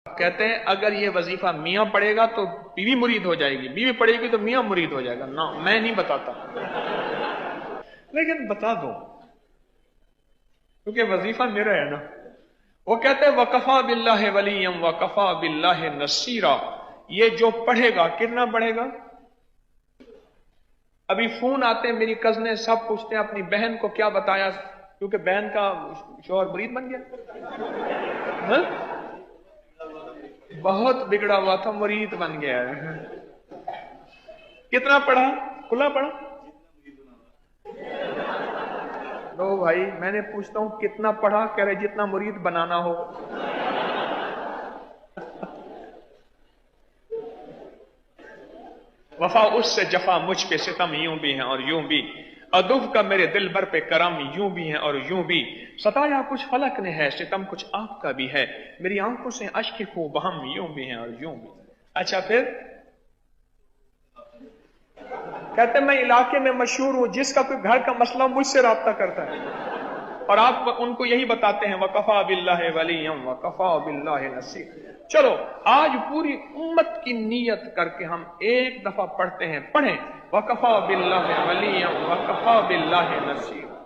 کہتے ہیں اگر یہ وظیفہ میاں پڑھے گا تو بیوی مرید ہو جائے گی، بیوی پڑھے گی تو میاں مرید ہو جائے گا۔ نہ، میں نہیں بتاتا، لیکن بتا دو کیونکہ وظیفہ میرا ہے نا۔ وہ کہتے ہیں وَكَفَى بِاللَّهِ وَلِيًّا وَكَفَى بِاللَّهِ نَصِيرًا، یہ جو پڑھے گا کتنا پڑھے گا؟ ابھی فون آتے ہیں میری کزنیں سب پوچھتے ہیں اپنی بہن کو کیا بتایا، کیونکہ بہن کا شوہر مرید بن گیا، ہاں؟ بہت بگڑا ہوا تھا، مرید بن گیا ہے۔ کتنا پڑھا؟ کھلا پڑھا؟ لو بھائی، میں نے پوچھتا ہوں کتنا پڑھا، کہہ رہے جتنا مرید بنانا ہو۔ وفا اس سے جفا مجھ پہ ستم یوں بھی ہیں اور یوں بھی، ادب کا میرے دل بر پہ کرم یوں بھی ہیں اور یوں بھی، ستایا کچھ فلک نے ہے ستم کچھ آپ کا بھی ہے، میری آنکھوں سے اشک خوب ہم یوں بھی ہیں اور یوں بھی۔ اچھا پھر کہتے ہیں میں علاقے میں مشہور ہوں، جس کا کوئی گھر کا مسئلہ مجھ سے رابطہ کرتا ہے، اور آپ ان کو یہی بتاتے ہیں وَكَفَى بِاللَّهِ وَلِيًّا وَكَفَى بِاللَّهِ نَصِيرًا۔ چلو آج پوری امت کی نیت کر کے ہم ایک دفعہ پڑھتے ہیں، پڑھیں وَكَفَى بِاللَّهِ وَلِيًّا وَكَفَى بِاللَّهِ نَصِيرًا۔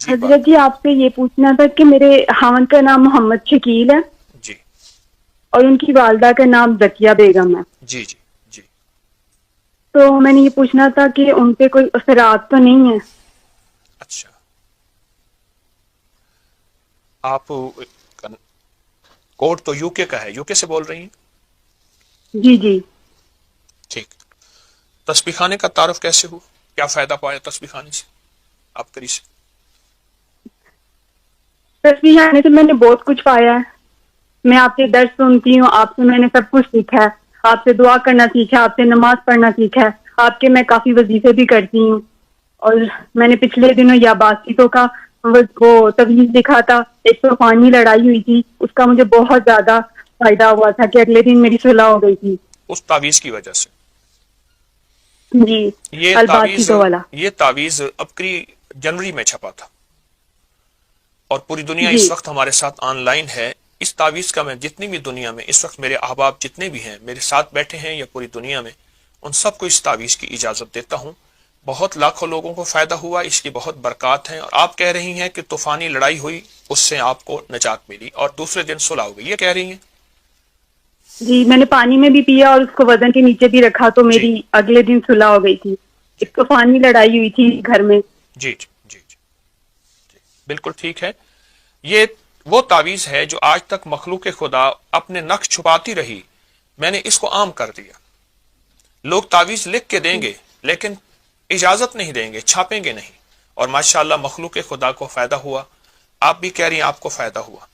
حضرت جی آپ سے یہ پوچھنا تھا کہ میرے خاوند کا نام محمد شکیل ہے جی اور ان کی والدہ کا نام ذکیہ بیگم ہے، جی جی جی تو میں نے یہ پوچھنا تھا کہ ان پہ کوئی اثرات تو نہیں ہے؟ اچھا، آپ کوڈ تو یو کے کا ہے، یو کے سے بول رہی ہیں؟ جی جی۔ ٹھیک، تسبیح خانے کا تعارف کیسے ہو؟ کیا فائدہ پایا تسبیح خانے سے آپ کری سے؟ تصویر آنے سے میں نے بہت کچھ پایا ہے، میں آپ سے درس سنتی ہوں، آپ سے میں نے سب کچھ سیکھا ہے، آپ سے دعا کرنا سیکھا، آپ سے نماز پڑھنا سیکھا ہے، آپ کے میں کافی وظیفے بھی کرتی ہوں، اور میں نے پچھلے دنوں یا باسطوں کا وہ تویز لکھا تھا، ایک طوفانی لڑائی ہوئی تھی، اس کا مجھے بہت زیادہ فائدہ ہوا تھا کہ اگلے دن میری صلح ہو گئی تھی۔ اس تعویذ کی وجہ سے جی، یہ تعویذ الباسطوں والا۔ یہ تعویذ ابکری جنوری میں چھپا تھا، اور پوری دنیا جی اس وقت ہمارے ساتھ آن لائن ہے۔ اس تعویذ کا میں جتنی بھی دنیا میں اس وقت میرے احباب جتنے بھی ہیں میرے ساتھ بیٹھے ہیں یا پوری دنیا میں، ان سب کو اس تعویذ کی اجازت دیتا ہوں۔ بہت لاکھوں لوگوں کو فائدہ ہوا، اس کی بہت برکات ہیں، اور آپ کہہ رہی ہیں کہ طوفانی لڑائی ہوئی اس سے آپ کو نجات ملی اور دوسرے دن صلح ہو گئی، یہ کہہ رہی ہیں؟ جی، میں نے پانی میں بھی پیا اور اس کو وزن کے نیچے بھی رکھا تو جی میری اگلے دن صلح ہو گئی تھی۔ جی ایک طوفانی لڑائی ہوئی تھی گھر میں۔ جی جی جی جی بالکل ٹھیک ہے۔ یہ وہ تعویذ ہے جو آج تک مخلوق خدا اپنے نقش چھپاتی رہی، میں نے اس کو عام کر دیا۔ لوگ تعویذ لکھ کے دیں گے لیکن اجازت نہیں دیں گے، چھاپیں گے نہیں، اور ماشاءاللہ مخلوق خدا کو فائدہ ہوا۔ آپ بھی کہہ رہی ہیں آپ کو فائدہ ہوا۔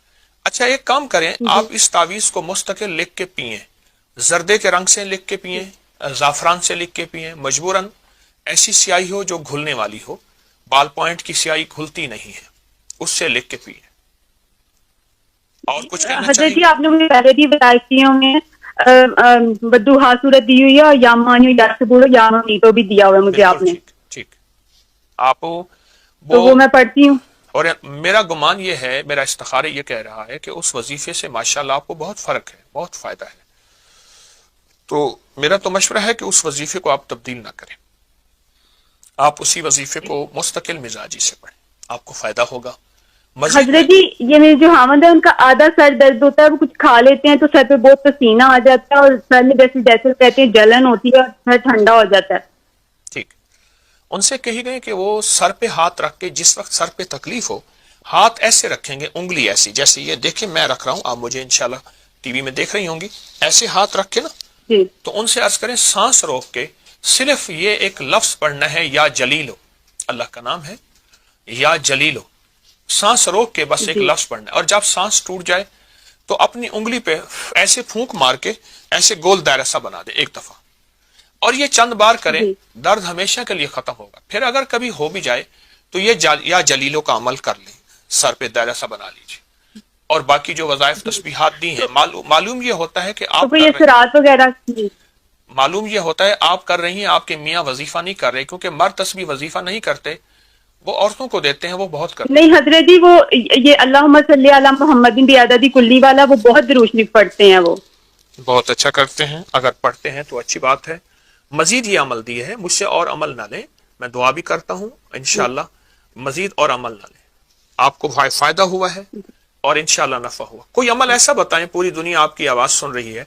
اچھا ایک کام کریں، جی آپ اس تعویذ کو مستقل لکھ کے پئیں، زردے کے رنگ سے لکھ کے پئیں، زعفران سے لکھ کے پئیں، مجبوراً ایسی سیاہی ہو جو گھلنے والی ہو، بال پوائنٹ کی سیاہی گھلتی نہیں ہے، اس سے لکھ کے پئیں۔ اور کچھ کہنا حضرت جی چاہیے؟ آپ نے مجھے پہلے بھی بتائی میں بدوہا صورت دی ہوئی ہے، اور یامانیو یا سبورو یامانی تو بھی دیا ہوا ہے مجھے بالکل آپ نے، ٹھیک ٹھیک، آپ تو وہ میں پڑھتی ہوں۔ اور میرا گمان یہ ہے، میرا استخارہ یہ کہہ رہا ہے کہ اس وظیفے سے ماشاءاللہ آپ کو بہت فرق ہے، بہت فائدہ ہے، تو میرا تو مشورہ ہے کہ اس وظیفے کو آپ تبدیل نہ کریں، آپ اسی وظیفے کو مستقل مزاجی سے پڑھیں، آپ کو فائدہ ہوگا۔ مزید میں حضرت جی یہ میرے جو خاوند ہے ان کا آدھا سر درد ہوتا ہے، وہ کچھ کھا لیتے ہیں تو سر پہ بہت پسینہ آ جاتا ہے، اور سر میں جیسے جیسے کہتے ہیں جلن ہوتی ہے اور سر ٹھنڈا ہو جاتا ہے۔ ٹھیک، ان سے کہی گئے کہ وہ سر پہ ہاتھ رکھ کے، جس وقت سر پہ تکلیف ہو ہاتھ ایسے رکھیں گے، انگلی ایسی، جیسے یہ دیکھیں میں رکھ رہا ہوں، آپ مجھے انشاءاللہ ٹی وی میں دیکھ رہی ہوں گی، ایسے ہاتھ رکھ کے نا، جی تو ان سے عرض کریں سانس روک کے صرف یہ ایک لفظ پڑھنا ہے، یا جلیلو، اللہ کا نام ہے یا جلیلو، سانس روک کے بس ایک جی لفظ پڑھنا ہے، اور جب سانس ٹوٹ جائے تو اپنی انگلی پہ ایسے پھونک مار کے ایسے گول دائرہ سا بنا دے ایک دفعہ، اور یہ چند بار کریں، جی درد ہمیشہ کے لیے ختم ہوگا۔ پھر اگر کبھی ہو بھی جائے تو یہ یا جلیلوں کا عمل کر لیں، سر پہ دائرہ سا بنا لیجیے، اور باقی جو وظائف تسبیحات دی ہیں، معلوم یہ ہوتا ہے کہ تو آپ کوئی کر رہے ہیں، اثرات وغیرہ؟ جی معلوم یہ ہوتا ہے آپ کر رہی ہیں، آپ کے میاں وظیفہ نہیں کر رہے، کیونکہ مرد تسبیح وظیفہ نہیں کرتے، وہ عورتوں کو دیتے ہیں، وہ بہت کرتے نہیں حضرت جی، وہ یہ اللہم صلی علی محمد بعدد کلی والا وہ بہت درود شریف پڑھتے ہیں، وہ ہیں، بہت اچھا کرتے ہیں. اگر پڑھتے ہیں تو اچھی بات ہے. مزید یہ عمل دی ہے، مجھ سے اور عمل نہ لیں، میں دعا بھی کرتا ہوں انشاءاللہ مزید اور عمل نہ لیں. آپ کو فائدہ ہوا ہے اور انشاءاللہ نفع ہوا. کوئی عمل ایسا بتائیں، پوری دنیا آپ کی آواز سن رہی ہے،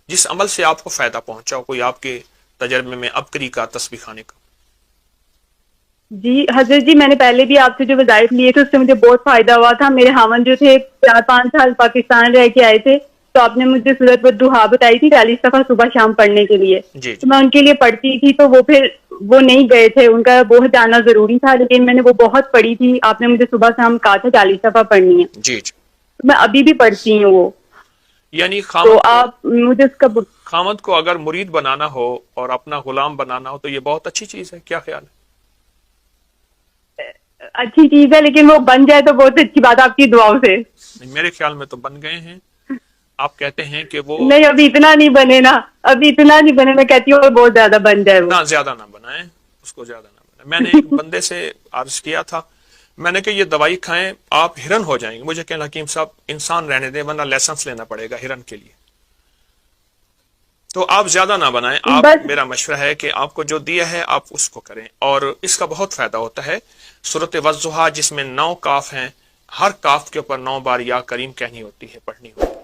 جس عمل سے آپ کو فائدہ پہنچا ہو، کوئی آپ کے تجربے میں ابکری کا، تسبیح خانے کا. جی حضرت جی، میں نے پہلے بھی آپ سے جو وظائف لیے تھے اس سے مجھے بہت فائدہ ہوا تھا. میرے خاوند جو تھے 4-5 سال پاکستان رہ کے آئے تھے، تو آپ نے مجھے سورۃ والضحیٰ بتائی تھی 40 دفعہ صبح شام پڑھنے کے لیے. جی تو میں ان کے لیے پڑھتی تھی، تو وہ نہیں گئے تھے، ان کا بہت جانا ضروری تھا، لیکن میں نے وہ بہت پڑھی تھی. آپ نے مجھے صبح شام کہا تھا 40 دفعہ پڑھنی ہے. جی جی. میں ابھی بھی پڑھتی ہوں وہ. یعنی تو آپ مجھے اس کا خامد کو اگر مرید بنانا ہو اور اپنا غلام بنانا ہو تو یہ بہت اچھی چیز ہے. کیا خیال ہے؟ اچھی چیز ہے، لیکن وہ بن جائے تو بہت اچھی بات ہے آپ کی دعاؤں سے. میرے خیال میں تو بن گئے ہیں. آپ کہتے ہیں کہ وہ نہیں، ابھی اتنا نہیں بنے نا، ابھی اتنا نہیں بنے. میں کہتی ہوں بہت زیادہ بن جائے. وہ نہ زیادہ نہ بنائیں اس کو، زیادہ نہ بنائیں. میں نے ایک بندے سے عرض کیا تھا، میں نے کہ یہ دوائی کھائیں آپ ہرن ہو جائیں گے. مجھے کہنا حکیم صاحب انسان رہنے دیں ورنہ لائسنس لینا پڑے گا ہرن کے لیے. تو آپ زیادہ نہ بنائیں. آپ میرا مشورہ ہے کہ آپ کو جو دیا ہے آپ اس کو کریں، اور اس کا بہت فائدہ ہوتا ہے. سورۃ والضحیٰ جس میں 9 کاف ہیں، ہر کاف کے اوپر 9 بار یا کریم کہنی ہوتی ہے، پڑھنی ہوتی ہے.